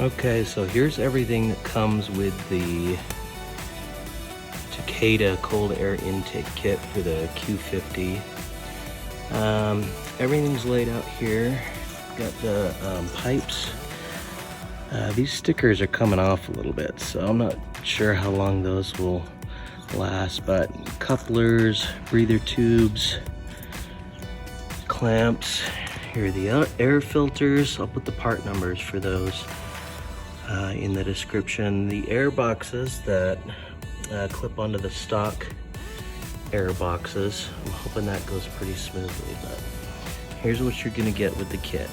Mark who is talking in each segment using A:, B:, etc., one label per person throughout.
A: Okay, so here's everything that comes with the Takeda cold air intake kit for the Q50. Everything's laid out here. Got the pipes. These stickers are coming off a little bit, so I'm not sure how long those will last, but couplers, breather tubes, clamps. Here are the air filters. I'll put the part numbers for those in the description. The air boxes that clip onto the stock air boxes. I'm hoping that goes pretty smoothly, but here's what you're gonna get with the kit.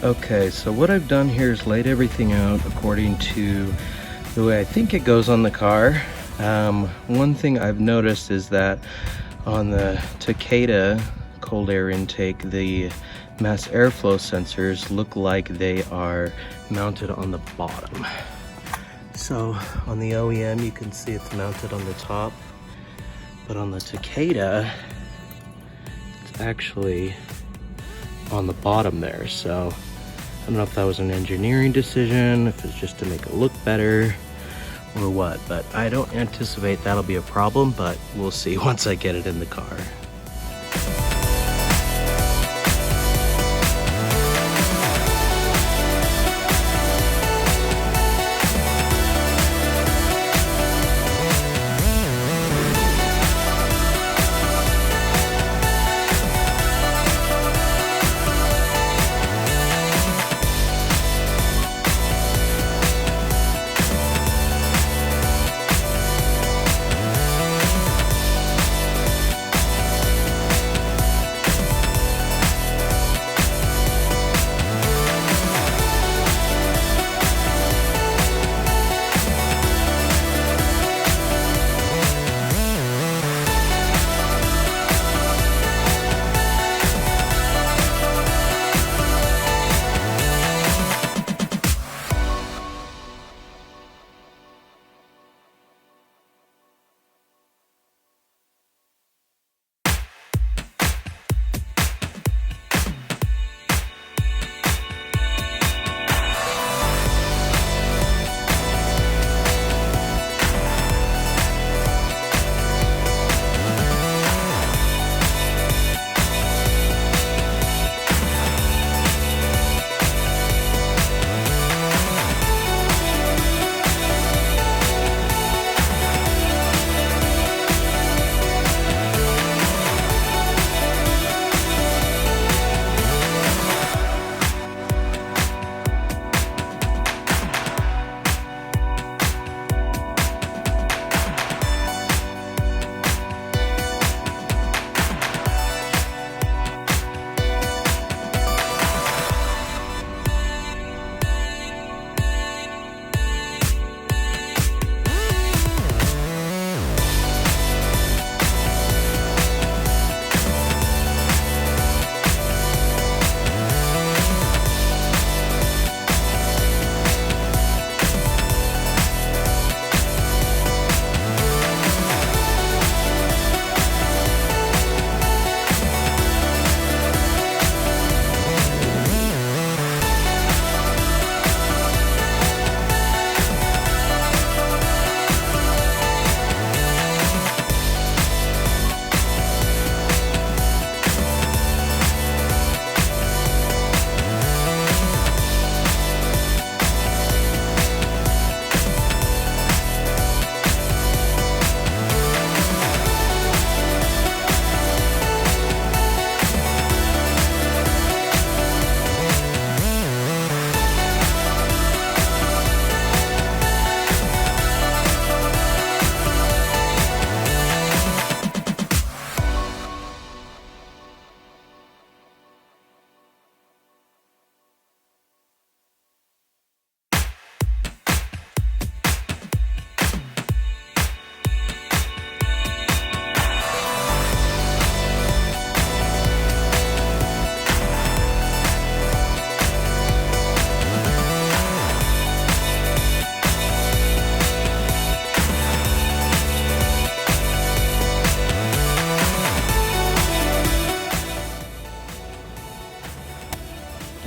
A: Okay, so what I've done here is laid everything out according to the way I think it goes on the car. One thing I've noticed is that on the Takeda cold air intake, the mass airflow sensors look like they are mounted on the bottom. So on the OEM, you can see it's mounted on the top, but on the Takeda, it's actually on the bottom there. So I don't know if that was an engineering decision, if it's just to make it look better or what, but I don't anticipate that'll be a problem, but we'll see once I get it in the car.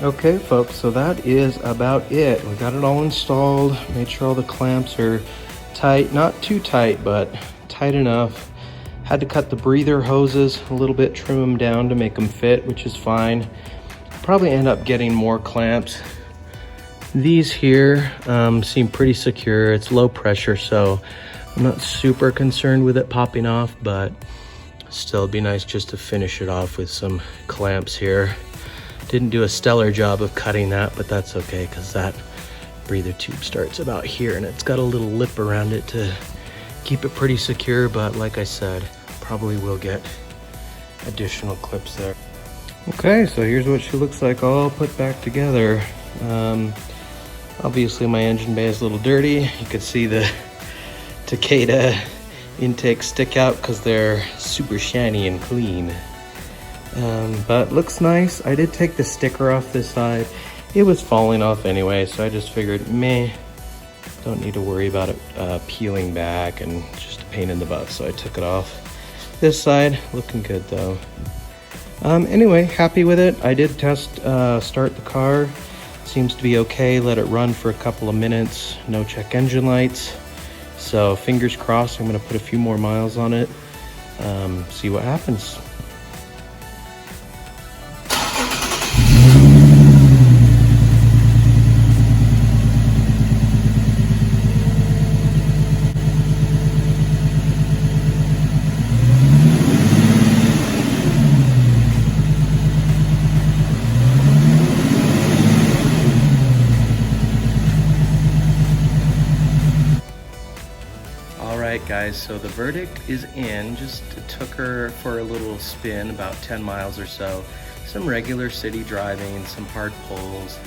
A: Okay, folks, so that is about it. We got it all installed, made sure all the clamps are tight, not too tight, but tight enough. Had to cut the breather hoses a little bit, trim them down to make them fit, which is fine. Probably end up getting more clamps. These here seem pretty secure. It's low pressure, so I'm not super concerned with it popping off, but still it'd be nice just to finish it off with some clamps here. Didn't do a stellar job of cutting that, but that's okay because that breather tube starts about here and it's got a little lip around it to keep it pretty secure, but like I said, probably will get additional clips there. Okay, so here's what she looks like all put back together. Obviously my engine bay is a little dirty. You could see the Takeda intakes stick out because they're super shiny and clean. But looks nice. I did take the sticker off this side. It was falling off anyway, so I just figured, meh, don't need to worry about it peeling back and just a pain in the butt, so I took it off. This side, looking good though. Anyway, happy with it. I did test start the car. Seems to be okay. Let it run for a couple of minutes. No check engine lights. So fingers crossed, I'm gonna put a few more miles on it. See what happens. Alright guys, so the verdict is in. Just took her for a little spin, about 10 miles or so. Some regular city driving, some hard pulls.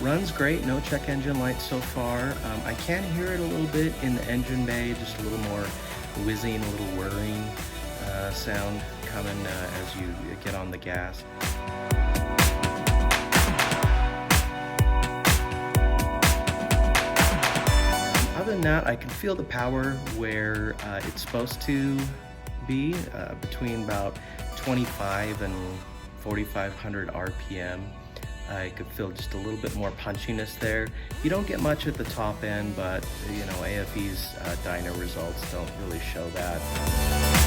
A: Runs great, no check engine lights so far. I can hear it a little bit in the engine bay, just a little more whizzing, a little whirring sound coming as you get on the gas. Other than that, I can feel the power where it's supposed to be, between about 25 and 4,500 RPM. I could feel just a little bit more punchiness there. You don't get much at the top end, but you know, AFE's dyno results don't really show that.